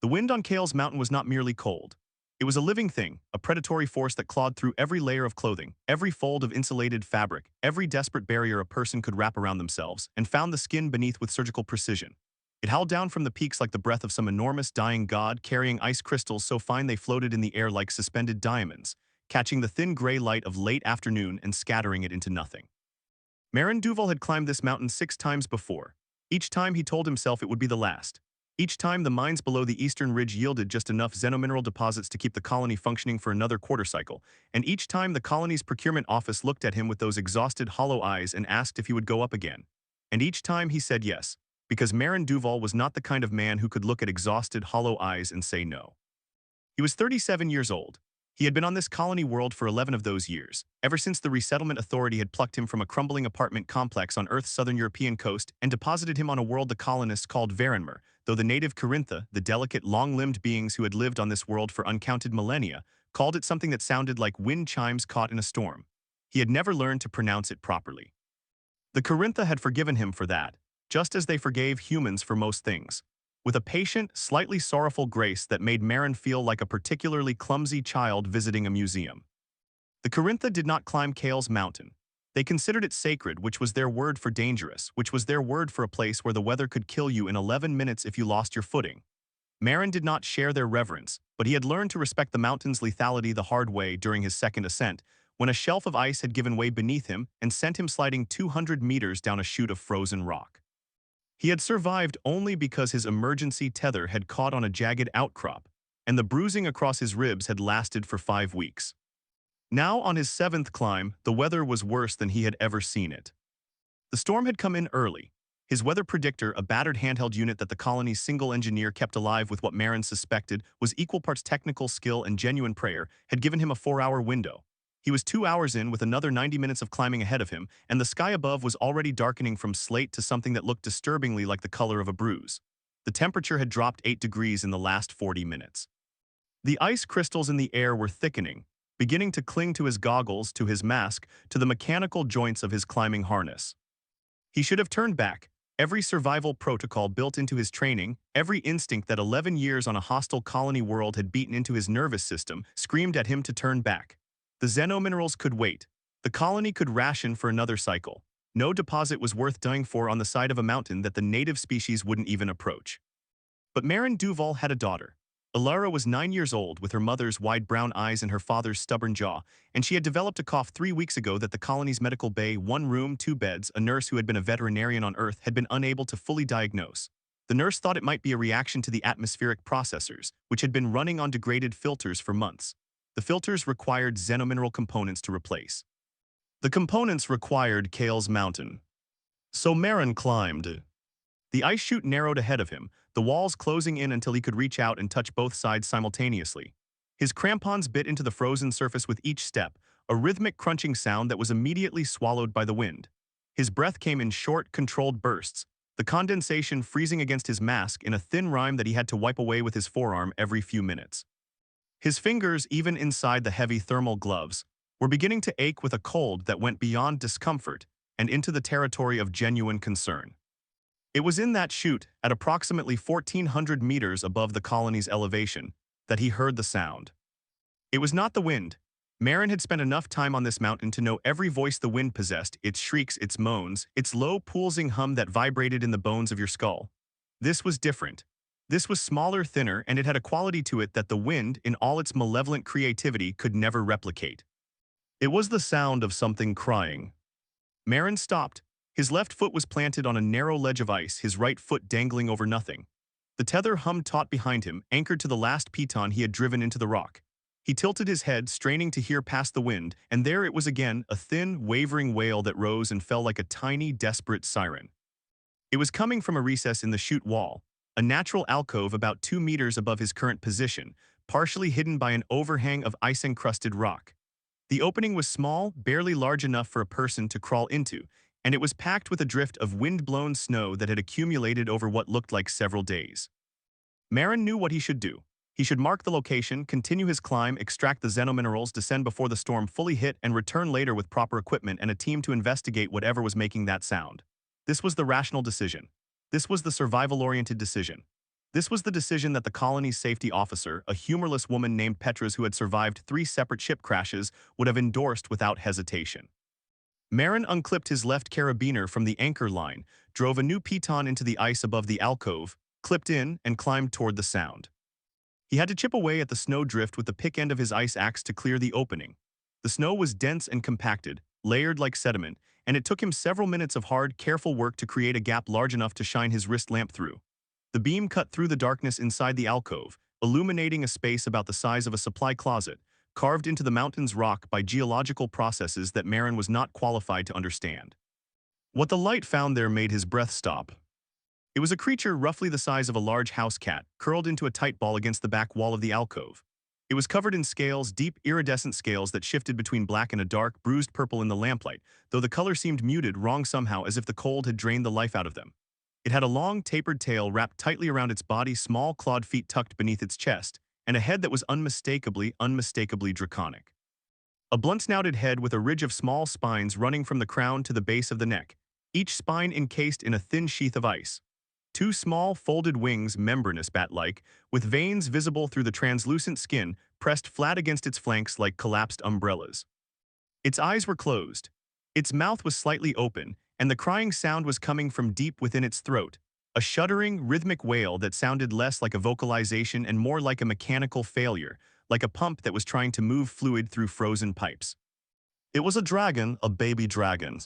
The wind on Kale's mountain was not merely cold. It was a living thing, a predatory force that clawed through every layer of clothing, every fold of insulated fabric, every desperate barrier a person could wrap around themselves, and found the skin beneath with surgical precision. It howled down from the peaks like the breath of some enormous dying god, carrying ice crystals so fine they floated in the air like suspended diamonds, catching the thin gray light of late afternoon and scattering it into nothing. Marin Duval had climbed this mountain 6 times before. Each time he told himself it would be the last. Each time the mines below the eastern ridge yielded just enough xenomineral deposits to keep the colony functioning for another quarter cycle, and each time the colony's procurement office looked at him with those exhausted hollow eyes and asked if he would go up again. And each time he said yes, because Marin Duval was not the kind of man who could look at exhausted hollow eyes and say no. He was 37 years old. He had been on this colony world for 11 of those years, ever since the Resettlement Authority had plucked him from a crumbling apartment complex on Earth's southern European coast and deposited him on a world the colonists called Varenmer, though the native Corintha, the delicate, long-limbed beings who had lived on this world for uncounted millennia, called it something that sounded like wind chimes caught in a storm. He had never learned to pronounce it properly. The Corintha had forgiven him for that, just as they forgave humans for most things, with a patient, slightly sorrowful grace that made Marin feel like a particularly clumsy child visiting a museum. The Corintha did not climb Kale's mountain. They considered it sacred, which was their word for dangerous, which was their word for a place where the weather could kill you in 11 minutes if you lost your footing. Marin did not share their reverence, but he had learned to respect the mountain's lethality the hard way during his second ascent, when a shelf of ice had given way beneath him and sent him sliding 200 meters down a chute of frozen rock. He had survived only because his emergency tether had caught on a jagged outcrop, and the bruising across his ribs had lasted for 5 weeks. Now, on his 7th climb, the weather was worse than he had ever seen it. The storm had come in early. His weather predictor, a battered handheld unit that the colony's single engineer kept alive with what Marin suspected was equal parts technical skill and genuine prayer, had given him a 4-hour window. He was 2 hours in with another 90 minutes of climbing ahead of him, and the sky above was already darkening from slate to something that looked disturbingly like the color of a bruise. The temperature had dropped 8 degrees in the last 40 minutes. The ice crystals in the air were thickening, beginning to cling to his goggles, to his mask, to the mechanical joints of his climbing harness. He should have turned back. Every survival protocol built into his training, every instinct that 11 years on a hostile colony world had beaten into his nervous system, screamed at him to turn back. The xenominerals could wait. The colony could ration for another cycle. No deposit was worth dying for on the side of a mountain that the native species wouldn't even approach. But Marin Duval had a daughter. Ilara was 9 years old, with her mother's wide brown eyes and her father's stubborn jaw, and she had developed a cough 3 weeks ago that the colony's medical bay, 1 room, 2 beds, a nurse who had been a veterinarian on Earth had been unable to fully diagnose. The nurse thought it might be a reaction to the atmospheric processors, which had been running on degraded filters for months. The filters required xenomineral components to replace. The components required Kale's mountain. So Marin climbed. The ice chute narrowed ahead of him, the walls closing in until he could reach out and touch both sides simultaneously. His crampons bit into the frozen surface with each step, a rhythmic crunching sound that was immediately swallowed by the wind. His breath came in short, controlled bursts, the condensation freezing against his mask in a thin rime that he had to wipe away with his forearm every few minutes. His fingers, even inside the heavy thermal gloves, were beginning to ache with a cold that went beyond discomfort and into the territory of genuine concern. It was in that chute, at approximately 1,400 meters above the colony's elevation, that he heard the sound. It was not the wind. Marin had spent enough time on this mountain to know every voice the wind possessed, its shrieks, its moans, its low, pulsing hum that vibrated in the bones of your skull. This was different. This was smaller, thinner, and it had a quality to it that the wind, in all its malevolent creativity, could never replicate. It was the sound of something crying. Marin stopped. His left foot was planted on a narrow ledge of ice, his right foot dangling over nothing. The tether hummed taut behind him, anchored to the last piton he had driven into the rock. He tilted his head, straining to hear past the wind, and there it was again, a thin, wavering wail that rose and fell like a tiny, desperate siren. It was coming from a recess in the chute wall, a natural alcove about 2 meters above his current position, partially hidden by an overhang of ice-encrusted rock. The opening was small, barely large enough for a person to crawl into, and it was packed with a drift of wind-blown snow that had accumulated over what looked like several days. Marin knew what he should do. He should mark the location, continue his climb, extract the xenominerals, descend before the storm fully hit, and return later with proper equipment and a team to investigate whatever was making that sound. This was the rational decision. This was the survival-oriented decision. This was the decision that the colony's safety officer, a humorless woman named Petras who had survived 3 separate ship crashes, would have endorsed without hesitation. Marin unclipped his left carabiner from the anchor line, drove a new piton into the ice above the alcove, clipped in, and climbed toward the sound. He had to chip away at the snow drift with the pick end of his ice axe to clear the opening. The snow was dense and compacted, layered like sediment, and it took him several minutes of hard, careful work to create a gap large enough to shine his wrist lamp through. The beam cut through the darkness inside the alcove, illuminating a space about the size of a supply closet, carved into the mountain's rock by geological processes that Marin was not qualified to understand. What the light found there made his breath stop. It was a creature roughly the size of a large house cat, curled into a tight ball against the back wall of the alcove. It was covered in scales, deep, iridescent scales that shifted between black and a dark, bruised purple in the lamplight, though the color seemed muted, wrong somehow, as if the cold had drained the life out of them. It had a long, tapered tail wrapped tightly around its body, small, clawed feet tucked beneath its chest, and a head that was unmistakably draconic. A blunt-snouted head with a ridge of small spines running from the crown to the base of the neck, each spine encased in a thin sheath of ice. 2 small, folded wings, membranous bat-like, with veins visible through the translucent skin pressed flat against its flanks like collapsed umbrellas. Its eyes were closed. Its mouth was slightly open, and the crying sound was coming from deep within its throat, a shuddering, rhythmic wail that sounded less like a vocalization and more like a mechanical failure, like a pump that was trying to move fluid through frozen pipes. It was a dragon, a baby dragon.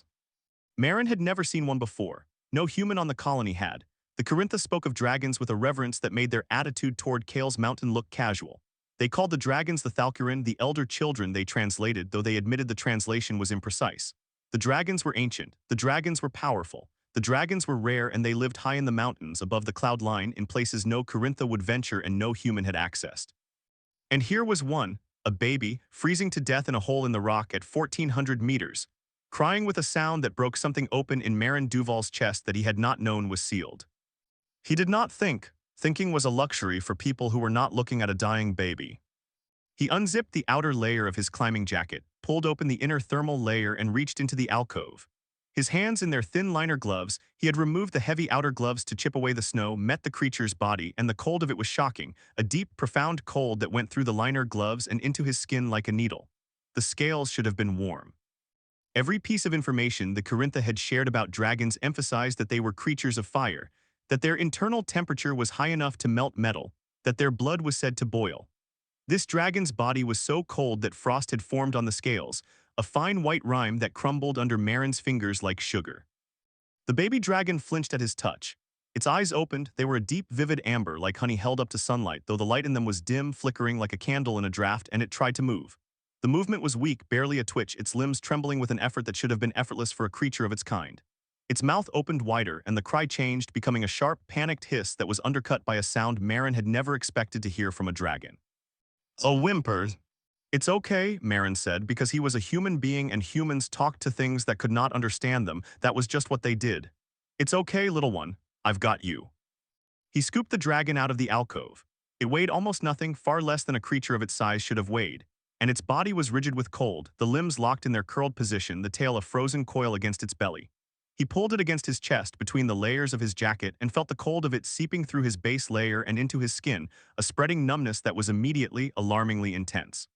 Marin had never seen one before. No human on the colony had. The Corintha spoke of dragons with a reverence that made their attitude toward Kale's mountain look casual. They called the dragons the Thalkirin, the elder children they translated, though they admitted the translation was imprecise. The dragons were ancient, the dragons were powerful, the dragons were rare, and they lived high in the mountains above the cloud line in places no Corintha would venture and no human had accessed. And here was one, a baby, freezing to death in a hole in the rock at 1,400 meters, crying with a sound that broke something open in Marin Duval's chest that he had not known was sealed. He did not think. Thinking was a luxury for people who were not looking at a dying baby. He unzipped the outer layer of his climbing jacket, pulled open the inner thermal layer, and reached into the alcove. His hands in their thin liner gloves, he had removed the heavy outer gloves to chip away the snow, met the creature's body, and the cold of it was shocking, a deep, profound cold that went through the liner gloves and into his skin like a needle. The scales should have been warm. Every piece of information the Corintha had shared about dragons emphasized that they were creatures of fire, that their internal temperature was high enough to melt metal, that their blood was said to boil. This dragon's body was so cold that frost had formed on the scales, a fine white rime that crumbled under Marin's fingers like sugar. The baby dragon flinched at his touch. Its eyes opened, they were a deep, vivid amber like honey held up to sunlight, though the light in them was dim, flickering like a candle in a draft, and it tried to move. The movement was weak, barely a twitch, its limbs trembling with an effort that should have been effortless for a creature of its kind. Its mouth opened wider, and the cry changed, becoming a sharp, panicked hiss that was undercut by a sound Marin had never expected to hear from a dragon. A whimper. It's okay, Marin said, because he was a human being and humans talked to things that could not understand them. That was just what they did. It's okay, little one. I've got you. He scooped the dragon out of the alcove. It weighed almost nothing, far less than a creature of its size should have weighed, and its body was rigid with cold, the limbs locked in their curled position, the tail a frozen coil against its belly. He pulled it against his chest between the layers of his jacket and felt the cold of it seeping through his base layer and into his skin, a spreading numbness that was immediately, alarmingly intense.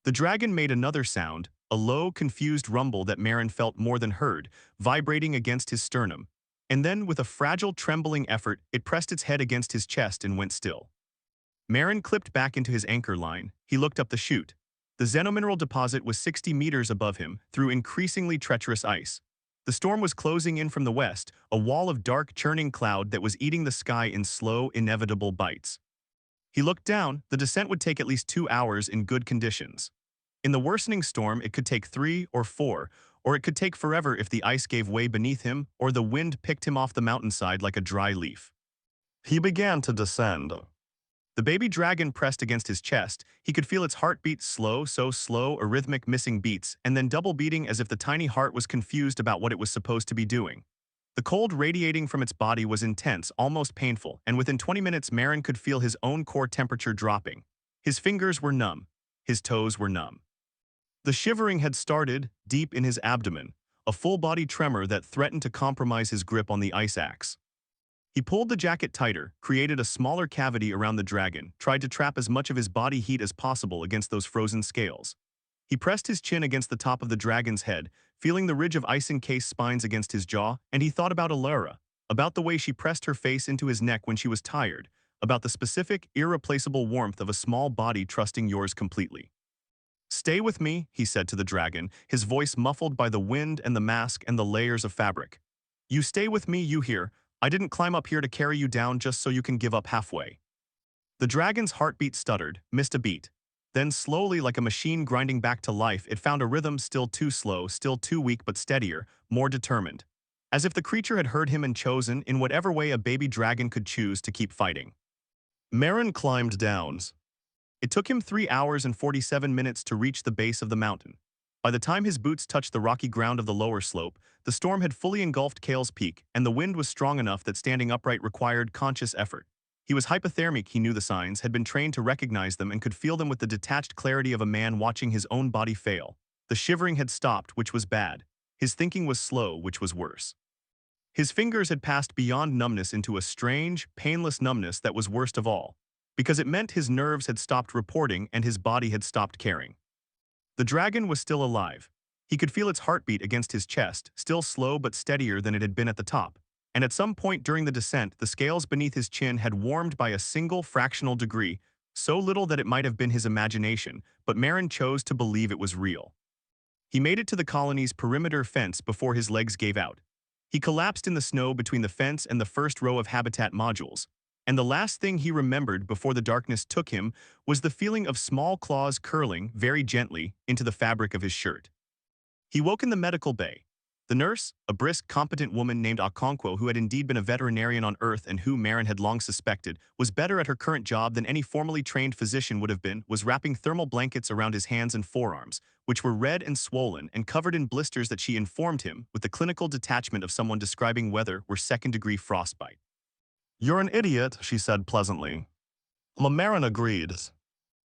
The dragon made another sound, a low, confused rumble that Marin felt more than heard, vibrating against his sternum. And then, with a fragile, trembling effort, it pressed its head against his chest and went still. Marin clipped back into his anchor line. He looked up the chute. The xenomineral deposit was 60 meters above him, through increasingly treacherous ice. The storm was closing in from the west, a wall of dark, churning cloud that was eating the sky in slow, inevitable bites. He looked down. The descent would take at least 2 hours in good conditions. In the worsening storm, it could take 3 or 4, or it could take forever if the ice gave way beneath him or the wind picked him off the mountainside like a dry leaf. He began to descend. The baby dragon pressed against his chest. He could feel its heartbeat slow, so slow, a rhythmic missing beats, and then double beating as if the tiny heart was confused about what it was supposed to be doing. The cold radiating from its body was intense, almost painful, and within 20 minutes Marin could feel his own core temperature dropping. His fingers were numb. His toes were numb. The shivering had started, deep in his abdomen, a full-body tremor that threatened to compromise his grip on the ice axe. He pulled the jacket tighter, created a smaller cavity around the dragon, tried to trap as much of his body heat as possible against those frozen scales. He pressed his chin against the top of the dragon's head, feeling the ridge of ice-encased spines against his jaw, and he thought about Alara, about the way she pressed her face into his neck when she was tired, about the specific, irreplaceable warmth of a small body trusting yours completely. "Stay with me," he said to the dragon, his voice muffled by the wind and the mask and the layers of fabric. "You stay with me, you hear? I didn't climb up here to carry you down just so you can give up halfway." The dragon's heartbeat stuttered, missed a beat. Then slowly, like a machine grinding back to life, it found a rhythm still too slow, still too weak but steadier, more determined. As if the creature had heard him and chosen, in whatever way a baby dragon could choose, to keep fighting. Marin climbed down. It took him 3 hours and 47 minutes to reach the base of the mountain. By the time his boots touched the rocky ground of the lower slope, the storm had fully engulfed Kale's peak, and the wind was strong enough that standing upright required conscious effort. He was hypothermic, he knew the signs, had been trained to recognize them and could feel them with the detached clarity of a man watching his own body fail. The shivering had stopped, which was bad. His thinking was slow, which was worse. His fingers had passed beyond numbness into a strange, painless numbness that was worst of all, because it meant his nerves had stopped reporting and his body had stopped caring. The dragon was still alive. He could feel its heartbeat against his chest, still slow but steadier than it had been at the top. And at some point during the descent, the scales beneath his chin had warmed by a single fractional degree, so little that it might have been his imagination, but Marin chose to believe it was real. He made it to the colony's perimeter fence before his legs gave out. He collapsed in the snow between the fence and the first row of habitat modules, and the last thing he remembered before the darkness took him was the feeling of small claws curling, very gently, into the fabric of his shirt. He woke in the medical bay. The nurse, a brisk, competent woman named Okonkwo, who had indeed been a veterinarian on Earth and who Marin had long suspected was better at her current job than any formally trained physician would have been, was wrapping thermal blankets around his hands and forearms, which were red and swollen and covered in blisters that she informed him, with the clinical detachment of someone describing weather, were second-degree frostbite. "You're an idiot," she said pleasantly. Marin agreed.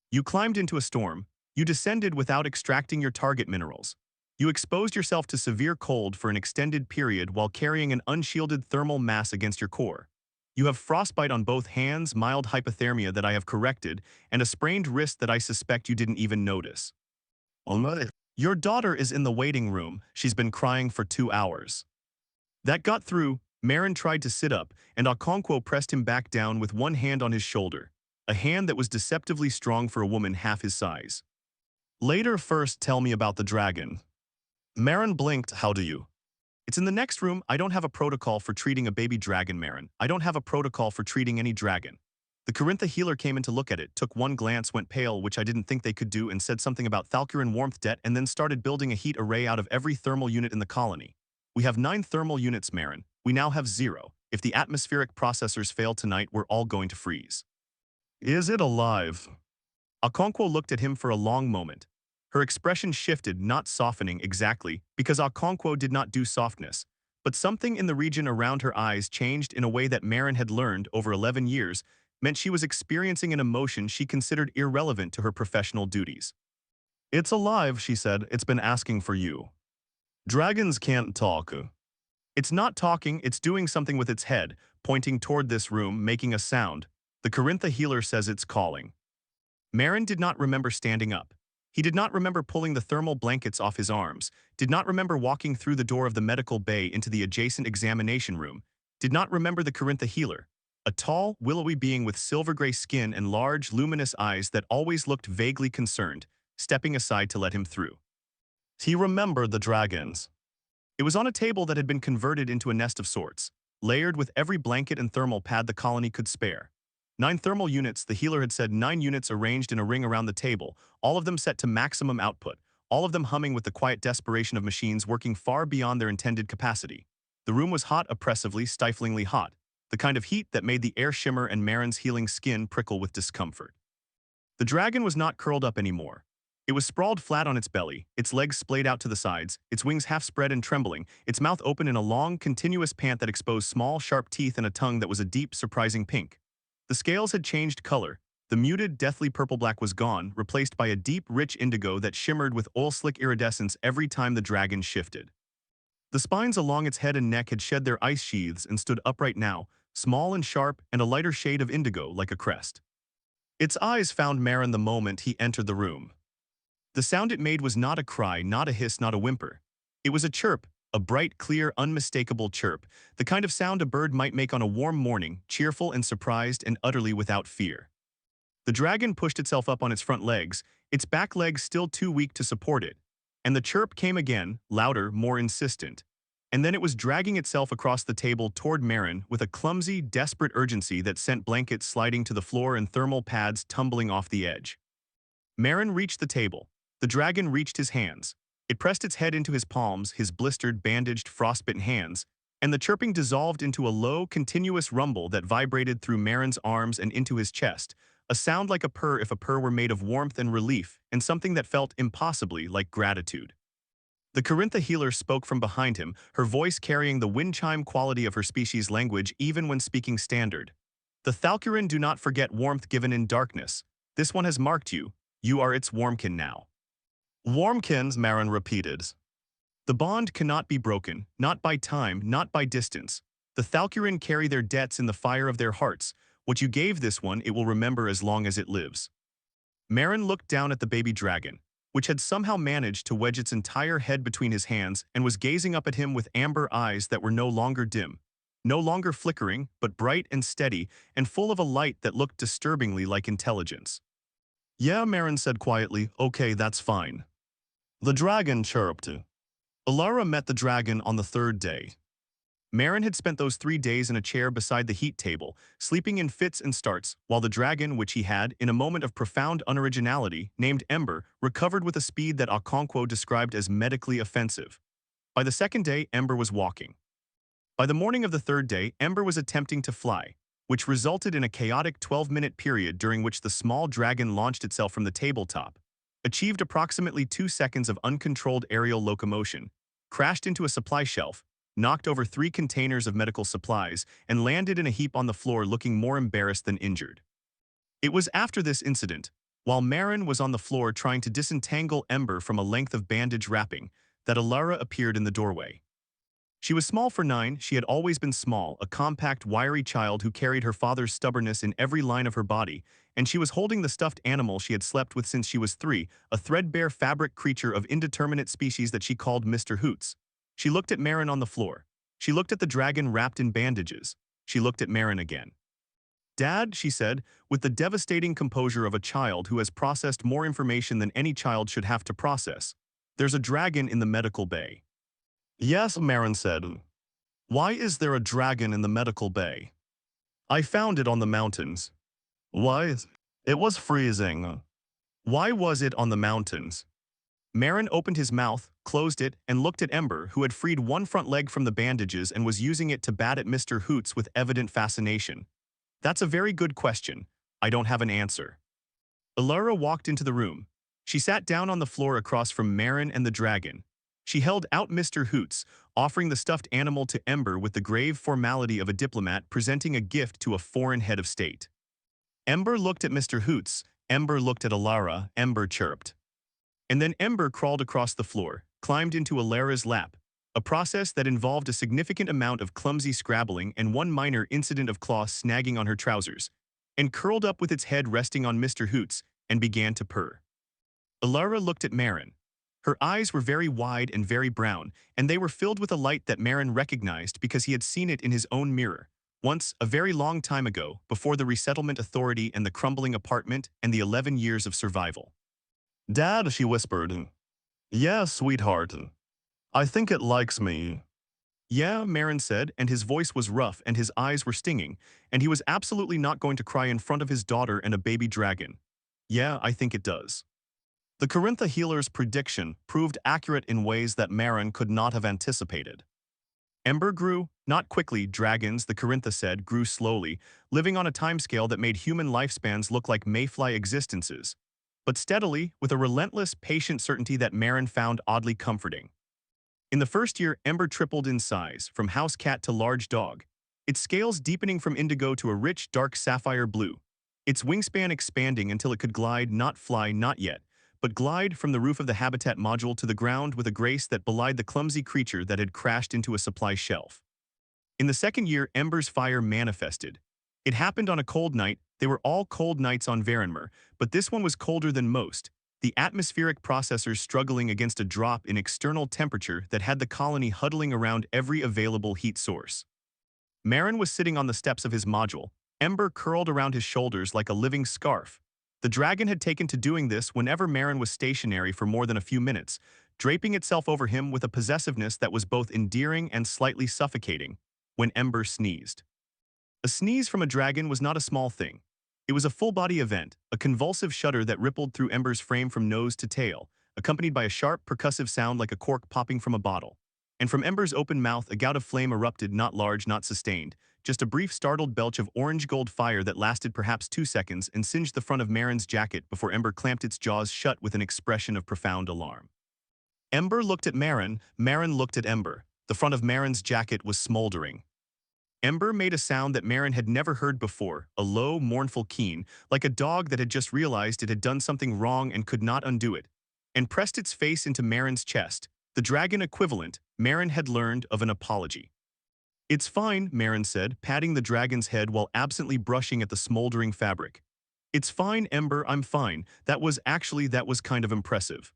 "You climbed into a storm. You descended without extracting your target minerals. You exposed yourself to severe cold for an extended period while carrying an unshielded thermal mass against your core. You have frostbite on both hands, mild hypothermia that I have corrected, and a sprained wrist that I suspect you didn't even notice. Your daughter is in the waiting room. She's been crying for 2 hours." That got through. Marin tried to sit up, and Okonkwo pressed him back down with one hand on his shoulder, a hand that was deceptively strong for a woman half his size. "Later, first tell me about the dragon." Marin blinked. "How do you?" "It's in the next room. I don't have a protocol for treating a baby dragon, Marin. I don't have a protocol for treating any dragon." The Corintha healer came in to look at it, took one glance, went pale, which I didn't think they could do, and said something about Thalcuran warmth debt, and then started building a heat array out of every thermal unit in the colony. "We have 9 thermal units, Marin. We now have 0. If the atmospheric processors fail tonight, we're all going to freeze." "Is it alive?" Okonkwo looked at him for a long moment. Her expression shifted, not softening exactly, because Okonkwo did not do softness, but something in the region around her eyes changed in a way that Marin had learned over 11 years, meant she was experiencing an emotion she considered irrelevant to her professional duties. "It's alive," she said. "It's been asking for you." "Dragons can't talk." "It's not talking, it's doing something with its head, pointing toward this room, making a sound. The Corintha healer says it's calling." Marin did not remember standing up. He did not remember pulling the thermal blankets off his arms, did not remember walking through the door of the medical bay into the adjacent examination room, did not remember the Corintha healer, a tall, willowy being with silver-gray skin and large, luminous eyes that always looked vaguely concerned, stepping aside to let him through. He remembered the dragons. It was on a table that had been converted into a nest of sorts, layered with every blanket and thermal pad the colony could spare. 9 thermal units, the healer had said, 9 units arranged in a ring around the table, all of them set to maximum output, all of them humming with the quiet desperation of machines working far beyond their intended capacity. The room was hot, oppressively, stiflingly hot, the kind of heat that made the air shimmer and Marin's healing skin prickle with discomfort. The dragon was not curled up anymore. It was sprawled flat on its belly, its legs splayed out to the sides, its wings half spread and trembling, its mouth open in a long, continuous pant that exposed small, sharp teeth and a tongue that was a deep, surprising pink. The scales had changed color. The muted, deathly purple-black was gone, replaced by a deep, rich indigo that shimmered with oil-slick iridescence every time the dragon shifted. The spines along its head and neck had shed their ice sheaths and stood upright now, small and sharp and a lighter shade of indigo like a crest. Its eyes found Marin the moment he entered the room. The sound it made was not a cry, not a hiss, not a whimper. It was a chirp, a bright, clear, unmistakable chirp, the kind of sound a bird might make on a warm morning, cheerful and surprised and utterly without fear. The dragon pushed itself up on its front legs, its back legs still too weak to support it, and the chirp came again, louder, more insistent. And then it was dragging itself across the table toward Marin with a clumsy, desperate urgency that sent blankets sliding to the floor and thermal pads tumbling off the edge. Marin reached the table. The dragon reached his hands. It pressed its head into his palms, his blistered, bandaged, frostbitten hands, and the chirping dissolved into a low, continuous rumble that vibrated through Marin's arms and into his chest, a sound like a purr if a purr were made of warmth and relief, and something that felt impossibly like gratitude. The Corintha healer spoke from behind him, her voice carrying the wind chime quality of her species' language even when speaking standard. The Thalcurin do not forget warmth given in darkness. This one has marked you. You are its warmkin now. Warmkins, Marin repeated. The bond cannot be broken, not by time, not by distance. The Thalcurin carry their debts in the fire of their hearts. What you gave this one, it will remember as long as it lives. Marin looked down at the baby dragon, which had somehow managed to wedge its entire head between his hands and was gazing up at him with amber eyes that were no longer dim, no longer flickering, but bright and steady and full of a light that looked disturbingly like intelligence. Yeah, Marin said quietly, okay, that's fine. The dragon chirped. Alara met the dragon on the third day. Marin had spent those 3 days in a chair beside the heat table, sleeping in fits and starts, while the dragon, which he had, in a moment of profound unoriginality, named Ember, recovered with a speed that Okonkwo described as medically offensive. By the second day, Ember was walking. By the morning of the third day, Ember was attempting to fly, which resulted in a chaotic 12-minute period during which the small dragon launched itself from the tabletop, achieved approximately 2 seconds of uncontrolled aerial locomotion, crashed into a supply shelf, knocked over 3 containers of medical supplies, and landed in a heap on the floor looking more embarrassed than injured. It was after this incident, while Marin was on the floor trying to disentangle Ember from a length of bandage wrapping, that Alara appeared in the doorway. She was small for 9, she had always been small, a compact, wiry child who carried her father's stubbornness in every line of her body, and she was holding the stuffed animal she had slept with since she was 3, a threadbare fabric creature of indeterminate species that she called Mr. Hoots. She looked at Marin on the floor. She looked at the dragon wrapped in bandages. She looked at Marin again. Dad, she said, with the devastating composure of a child who has processed more information than any child should have to process. There's a dragon in the medical bay. Yes, Marin said. Why is there a dragon in the medical bay? I found it on the mountains. Why? It was freezing. Why was it on the mountains? Marin opened his mouth, closed it, and looked at Ember, who had freed one front leg from the bandages and was using it to bat at Mr. Hoots with evident fascination. That's a very good question. I don't have an answer. Alara walked into the room. She sat down on the floor across from Marin and the dragon. She held out Mr. Hoots, offering the stuffed animal to Ember with the grave formality of a diplomat presenting a gift to a foreign head of state. Ember looked at Mr. Hoots. Ember looked at Alara. Ember chirped. And then Ember crawled across the floor, climbed into Alara's lap, a process that involved a significant amount of clumsy scrabbling and one minor incident of claw snagging on her trousers, and curled up with its head resting on Mr. Hoots and began to purr. Alara looked at Marin. Her eyes were very wide and very brown, and they were filled with a light that Marin recognized because he had seen it in his own mirror, once, a very long time ago, before the resettlement authority and the crumbling apartment and the 11 years of survival. Dad, she whispered. Yeah, sweetheart. I think it likes me. Yeah, Marin said, and his voice was rough and his eyes were stinging, and he was absolutely not going to cry in front of his daughter and a baby dragon. Yeah, I think it does. The Corintha healer's prediction proved accurate in ways that Marin could not have anticipated. Ember grew, not quickly, dragons, the Corintha said, grew slowly, living on a timescale that made human lifespans look like mayfly existences, but steadily, with a relentless, patient certainty that Marin found oddly comforting. In the first year, Ember tripled in size, from house cat to large dog, its scales deepening from indigo to a rich, dark sapphire blue, its wingspan expanding until it could glide, not fly, not yet, but glide from the roof of the habitat module to the ground with a grace that belied the clumsy creature that had crashed into a supply shelf. In the second year, Ember's fire manifested. It happened on a cold night. They were all cold nights on Varanmer, but this one was colder than most, the atmospheric processors struggling against a drop in external temperature that had the colony huddling around every available heat source. Marin was sitting on the steps of his module, Ember curled around his shoulders like a living scarf. The dragon had taken to doing this whenever Marin was stationary for more than a few minutes, draping itself over him with a possessiveness that was both endearing and slightly suffocating, when Ember sneezed. A sneeze from a dragon was not a small thing. It was a full-body event, a convulsive shudder that rippled through Ember's frame from nose to tail, accompanied by a sharp, percussive sound like a cork popping from a bottle. And from Ember's open mouth a gout of flame erupted, not large, not sustained, just a brief startled belch of orange-gold fire that lasted perhaps 2 seconds and singed the front of Marin's jacket before Ember clamped its jaws shut with an expression of profound alarm. Ember looked at Marin, Marin looked at Ember. The front of Marin's jacket was smoldering. Ember made a sound that Marin had never heard before, a low, mournful keen, like a dog that had just realized it had done something wrong and could not undo it, and pressed its face into Marin's chest, the dragon equivalent, Marin had learned, of an apology. "It's fine," Marin said, patting the dragon's head while absently brushing at the smoldering fabric. "It's fine, Ember, I'm fine. That was kind of impressive."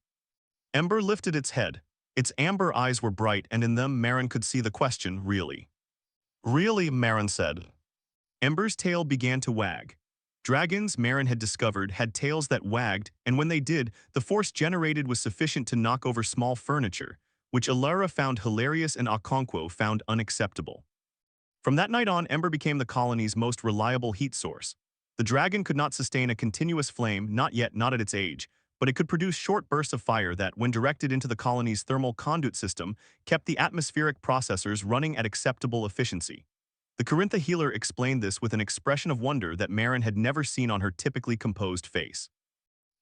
Ember lifted its head. Its amber eyes were bright, and in them Marin could see the question, really. "Really," Marin said. Ember's tail began to wag. Dragons, Marin had discovered, had tails that wagged, and when they did, the force generated was sufficient to knock over small furniture, which Alara found hilarious and Okonkwo found unacceptable. From that night on, Ember became the colony's most reliable heat source. The dragon could not sustain a continuous flame, not yet, not at its age, but it could produce short bursts of fire that, when directed into the colony's thermal conduit system, kept the atmospheric processors running at acceptable efficiency. The Corintha healer explained this with an expression of wonder that Marin had never seen on her typically composed face.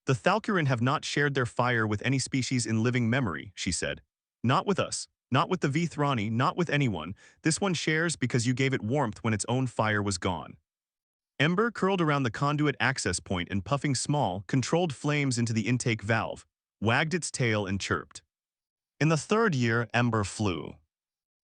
"The Thalkirin have not shared their fire with any species in living memory," she said. "Not with us, not with the Vithrani, not with anyone. This one shares because you gave it warmth when its own fire was gone." Ember curled around the conduit access point and, puffing small, controlled flames into the intake valve, wagged its tail and chirped. In the third year, Ember flew.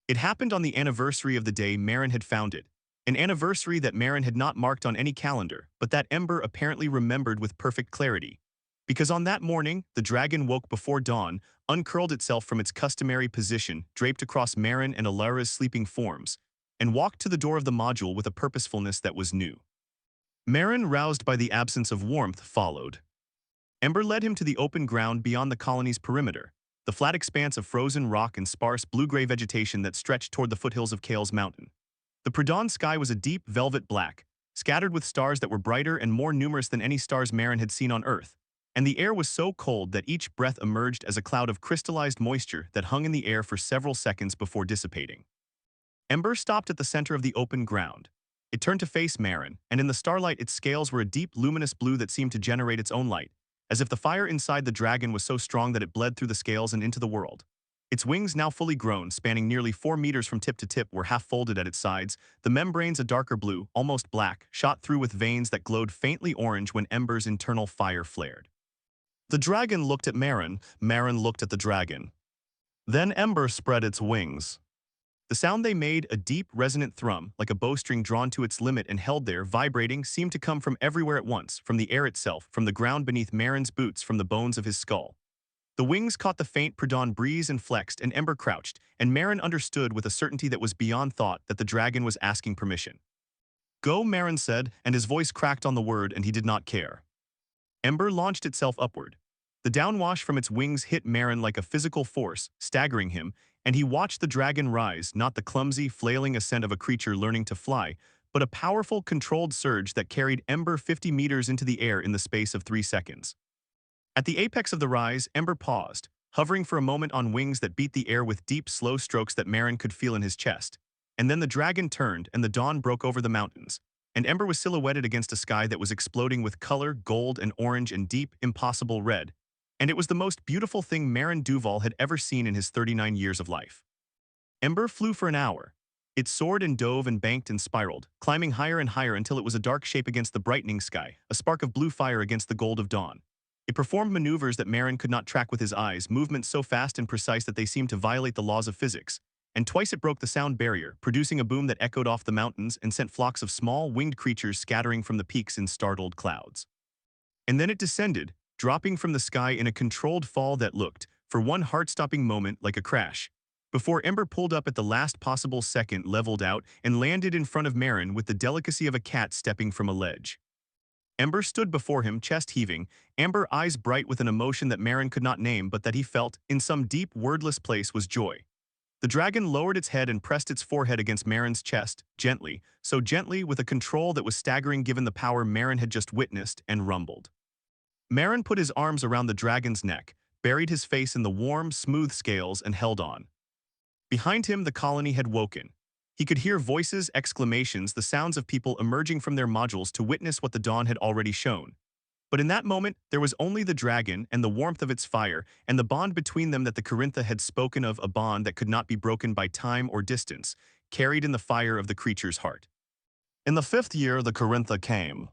It happened on the anniversary of the day Marin had found it, an anniversary that Marin had not marked on any calendar, but that Ember apparently remembered with perfect clarity. Because on that morning, the dragon woke before dawn, uncurled itself from its customary position, draped across Marin and Alara's sleeping forms, and walked to the door of the module with a purposefulness that was new. Marin, roused by the absence of warmth, followed. Ember led him to the open ground beyond the colony's perimeter, the flat expanse of frozen rock and sparse blue-gray vegetation that stretched toward the foothills of Kale's mountain. The pre-dawn sky was a deep velvet black, scattered with stars that were brighter and more numerous than any stars Marin had seen on Earth, and the air was so cold that each breath emerged as a cloud of crystallized moisture that hung in the air for several seconds before dissipating. Ember stopped at the center of the open ground. It turned to face Marin, and in the starlight its scales were a deep, luminous blue that seemed to generate its own light, as if the fire inside the dragon was so strong that it bled through the scales and into the world. Its wings, now fully grown, spanning nearly 4 meters from tip to tip, were half folded at its sides, the membranes a darker blue, almost black, shot through with veins that glowed faintly orange when Ember's internal fire flared. The dragon looked at Marin, Marin looked at the dragon. Then Ember spread its wings. The sound they made, a deep, resonant thrum, like a bowstring drawn to its limit and held there, vibrating, seemed to come from everywhere at once, from the air itself, from the ground beneath Marin's boots, from the bones of his skull. The wings caught the faint pre-dawn breeze and flexed, and Ember crouched, and Marin understood with a certainty that was beyond thought that the dragon was asking permission. "Go," Marin said, and his voice cracked on the word, and he did not care. Ember launched itself upward. The downwash from its wings hit Marin like a physical force, staggering him, and he watched the dragon rise, not the clumsy, flailing ascent of a creature learning to fly, but a powerful, controlled surge that carried Ember 50 meters into the air in the space of 3 seconds. At the apex of the rise, Ember paused, hovering for a moment on wings that beat the air with deep, slow strokes that Marin could feel in his chest. And then the dragon turned, and the dawn broke over the mountains, and Ember was silhouetted against a sky that was exploding with color, gold and orange and deep, impossible red. And it was the most beautiful thing Marin Duval had ever seen in his 39 years of life. Ember flew for an hour. It soared and dove and banked and spiraled, climbing higher and higher until it was a dark shape against the brightening sky, a spark of blue fire against the gold of dawn. It performed maneuvers that Marin could not track with his eyes, movements so fast and precise that they seemed to violate the laws of physics. and twice it broke the sound barrier, producing a boom that echoed off the mountains and sent flocks of small, winged creatures scattering from the peaks in startled clouds. And then it descended, dropping from the sky in a controlled fall that looked, for one heart-stopping moment, like a crash, before Ember pulled up at the last possible second, leveled out, and landed in front of Marin with the delicacy of a cat stepping from a ledge. Ember stood before him, chest heaving, Amber eyes bright with an emotion that Marin could not name but that he felt, in some deep, wordless place, was joy. The dragon lowered its head and pressed its forehead against Marin's chest, gently, so gently with a control that was staggering given the power Marin had just witnessed, and rumbled. Marin put his arms around the dragon's neck, buried his face in the warm, smooth scales, and held on. Behind him, the colony had woken. He could hear voices, exclamations, the sounds of people emerging from their modules to witness what the dawn had already shown. But in that moment, there was only the dragon and the warmth of its fire, and the bond between them that the Corintha had spoken of, a bond that could not be broken by time or distance, carried in the fire of the creature's heart. In the 5th year, the Corintha came.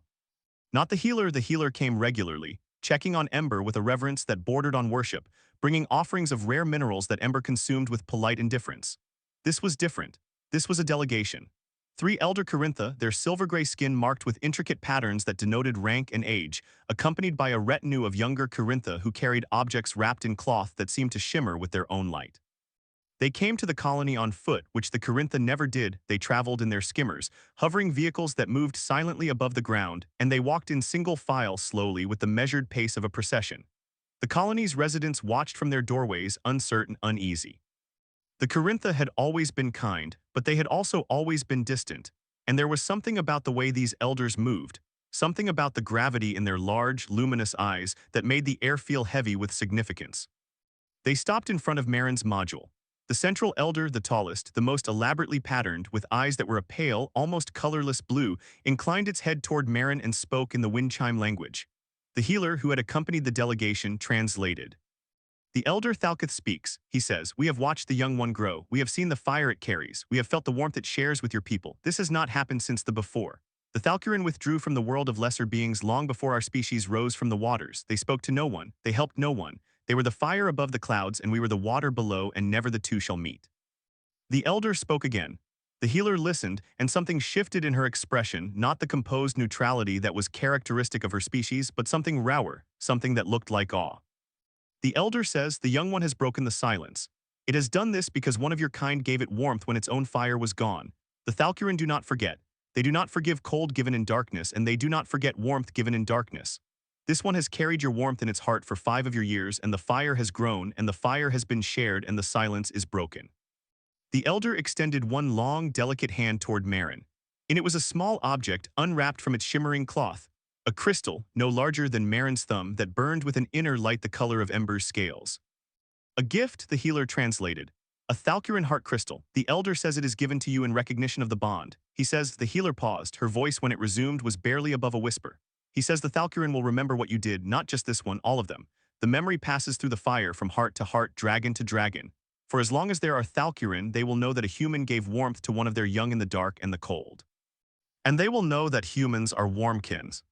Not the healer came regularly, checking on Ember with a reverence that bordered on worship, bringing offerings of rare minerals that Ember consumed with polite indifference. This was different. This was a delegation. 3 elder Corintha, their silver-gray skin marked with intricate patterns that denoted rank and age, accompanied by a retinue of younger Corintha who carried objects wrapped in cloth that seemed to shimmer with their own light. They came to the colony on foot, which the Corintha never did. They traveled in their skimmers, hovering vehicles that moved silently above the ground, and they walked in single file slowly with the measured pace of a procession. The colony's residents watched from their doorways, uncertain, uneasy. The Corintha had always been kind, but they had also always been distant, and there was something about the way these elders moved, something about the gravity in their large, luminous eyes that made the air feel heavy with significance. They stopped in front of Marin's module. The central elder, the tallest, the most elaborately patterned, with eyes that were a pale, almost colorless blue, inclined its head toward Marin and spoke in the wind chime language. The healer, who had accompanied the delegation, translated. The elder Thalkith speaks. He says, "We have watched the young one grow. We have seen the fire it carries. We have felt the warmth it shares with your people. This has not happened since the before. The Thalkirin withdrew from the world of lesser beings long before our species rose from the waters. They spoke to no one. They helped no one. They were the fire above the clouds, and we were the water below, and never the two shall meet." The elder spoke again. The healer listened, and something shifted in her expression, not the composed neutrality that was characteristic of her species, but something rawer, something that looked like awe. The elder says, "The young one has broken the silence. It has done this because one of your kind gave it warmth when its own fire was gone. The Thalkirin do not forget. They do not forgive cold given in darkness, and they do not forget warmth given in darkness. This one has carried your warmth in its heart for 5 of your years, and the fire has grown, and the fire has been shared, and the silence is broken." The elder extended one long, delicate hand toward Marin. In it was a small object unwrapped from its shimmering cloth, a crystal no larger than Marin's thumb that burned with an inner light the color of Ember's scales. "A gift," the healer translated. "A Thalkirin heart crystal. The elder says it is given to you in recognition of the bond." He says. The healer paused. Her voice, when it resumed, was barely above a whisper. He says, "The Thalkirin will remember what you did, not just this one, all of them. The memory passes through the fire from heart to heart, dragon to dragon. For as long as there are Thalkirin, they will know that a human gave warmth to one of their young in the dark and the cold. And they will know that humans are warmkins."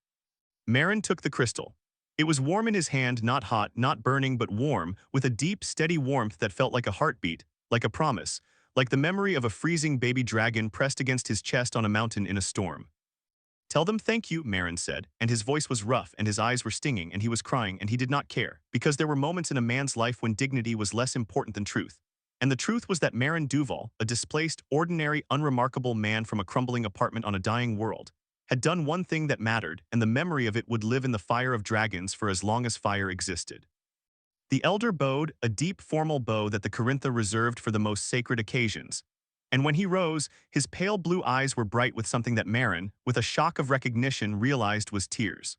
Marin took the crystal. It was warm in his hand, not hot, not burning, but warm, with a deep, steady warmth that felt like a heartbeat, like a promise, like the memory of a freezing baby dragon pressed against his chest on a mountain in a storm. "Tell them thank you," Marin said, and his voice was rough, and his eyes were stinging, and he was crying, and he did not care, because there were moments in a man's life when dignity was less important than truth. And the truth was that Marin Duval, a displaced, ordinary, unremarkable man from a crumbling apartment on a dying world, had done one thing that mattered, and the memory of it would live in the fire of dragons for as long as fire existed. The elder bowed, a deep, formal bow that the Corintha reserved for the most sacred occasions. And when he rose, his pale blue eyes were bright with something that Marin, with a shock of recognition, realized was tears.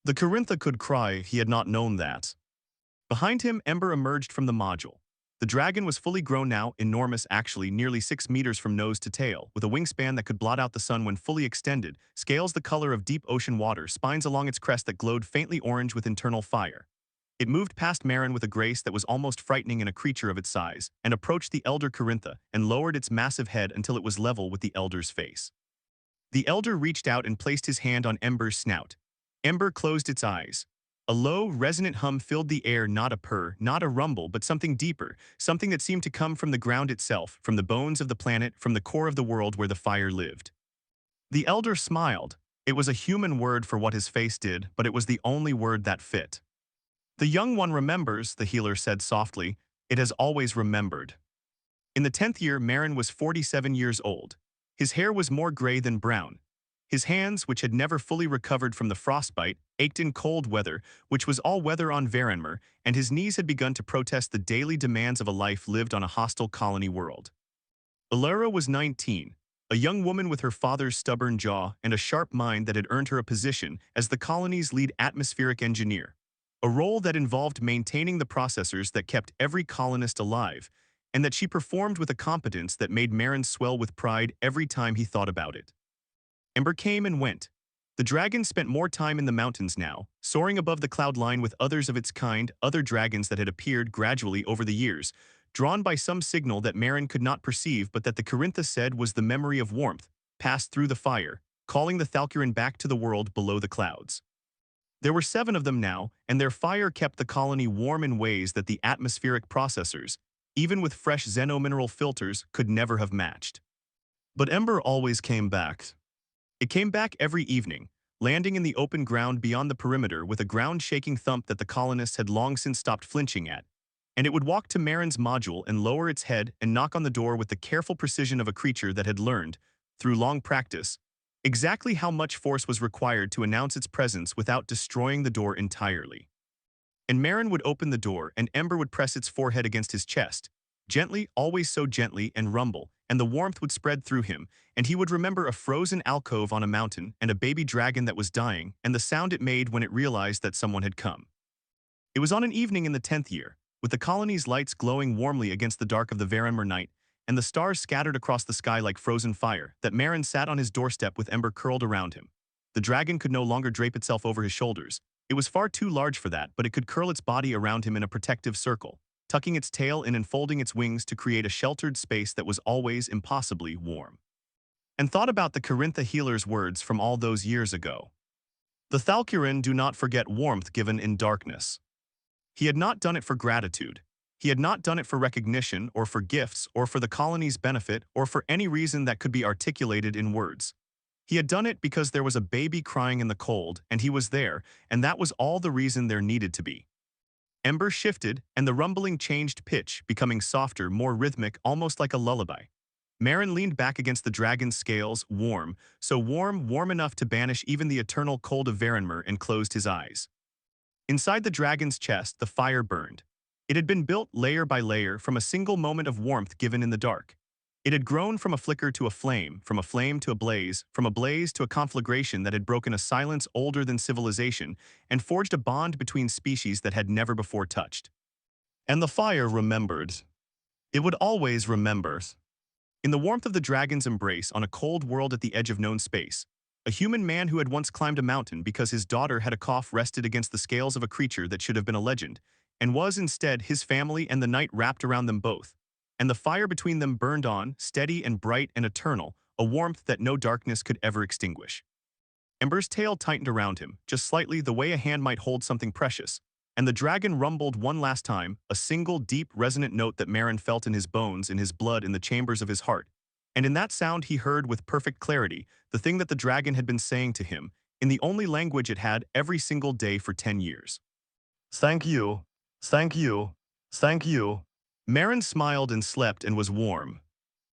The Corintha could cry, he had not known that. Behind him, Ember emerged from the module. The dragon was fully grown now, enormous actually, nearly 6 meters from nose to tail, with a wingspan that could blot out the sun when fully extended, scales the color of deep ocean water, spines along its crest that glowed faintly orange with internal fire. It moved past Marin with a grace that was almost frightening in a creature of its size, and approached the elder Corintha, and lowered its massive head until it was level with the elder's face. The elder reached out and placed his hand on Ember's snout. Ember closed its eyes. A low, resonant hum filled the air, not a purr, not a rumble, but something deeper, something that seemed to come from the ground itself, from the bones of the planet, from the core of the world where the fire lived. The elder smiled. It was a human word for what his face did, but it was the only word that fit. The young one remembers, the healer said softly. It has always remembered. In the 10th year, Marin was 47 years old. His hair was more gray than brown. His hands, which had never fully recovered from the frostbite, ached in cold weather, which was all weather on Varanmer, and his knees had begun to protest the daily demands of a life lived on a hostile colony world. Alara was 19, a young woman with her father's stubborn jaw and a sharp mind that had earned her a position as the colony's lead atmospheric engineer, a role that involved maintaining the processors that kept every colonist alive, and that she performed with a competence that made Marin swell with pride every time he thought about it. Ember came and went. The dragon spent more time in the mountains now, soaring above the cloud line with others of its kind, other dragons that had appeared gradually over the years, drawn by some signal that Marin could not perceive but that the Corintha said was the memory of warmth, passed through the fire, calling the Thalkiran back to the world below the clouds. There were 7 of them now, and their fire kept the colony warm in ways that the atmospheric processors, even with fresh xenomineral filters, could never have matched. But Ember always came back. It came back every evening, landing in the open ground beyond the perimeter with a ground-shaking thump that the colonists had long since stopped flinching at, and it would walk to Marin's module and lower its head and knock on the door with the careful precision of a creature that had learned, through long practice, exactly how much force was required to announce its presence without destroying the door entirely. And Marin would open the door and Ember would press its forehead against his chest, gently, always so gently, and rumble, and the warmth would spread through him, and he would remember a frozen alcove on a mountain and a baby dragon that was dying and the sound it made when it realized that someone had come. It was on an evening in the 10th year, with the colony's lights glowing warmly against the dark of the Varanmer night and the stars scattered across the sky like frozen fire, that Marin sat on his doorstep with Ember curled around him. The dragon could no longer drape itself over his shoulders. It was far too large for that, but it could curl its body around him in a protective circle, tucking its tail in and folding its wings to create a sheltered space that was always impossibly warm. And thought about the Corintha healer's words from all those years ago. The Thalkiran do not forget warmth given in darkness. He had not done it for gratitude. He had not done it for recognition or for gifts or for the colony's benefit or for any reason that could be articulated in words. He had done it because there was a baby crying in the cold and he was there, and that was all the reason there needed to be. Ember shifted, and the rumbling changed pitch, becoming softer, more rhythmic, almost like a lullaby. Marin leaned back against the dragon's scales, warm, so warm, warm enough to banish even the eternal cold of Varanmer, and closed his eyes. Inside the dragon's chest, the fire burned. It had been built layer by layer from a single moment of warmth given in the dark. It had grown from a flicker to a flame to a blaze, from a blaze to a conflagration that had broken a silence older than civilization and forged a bond between species that had never before touched. And the fire remembered. It would always remember. In the warmth of the dragon's embrace on a cold world at the edge of known space, a human man who had once climbed a mountain because his daughter had a cough rested against the scales of a creature that should have been a legend, and was instead his family, and the night wrapped around them both. And the fire between them burned on, steady and bright and eternal, a warmth that no darkness could ever extinguish. Ember's tail tightened around him, just slightly, the way a hand might hold something precious, and the dragon rumbled one last time, a single deep, resonant note that Marin felt in his bones, in his blood, in the chambers of his heart. And in that sound he heard with perfect clarity the thing that the dragon had been saying to him, in the only language it had, every single day for 10 years. Thank you, thank you, thank you. Marin smiled and slept and was warm.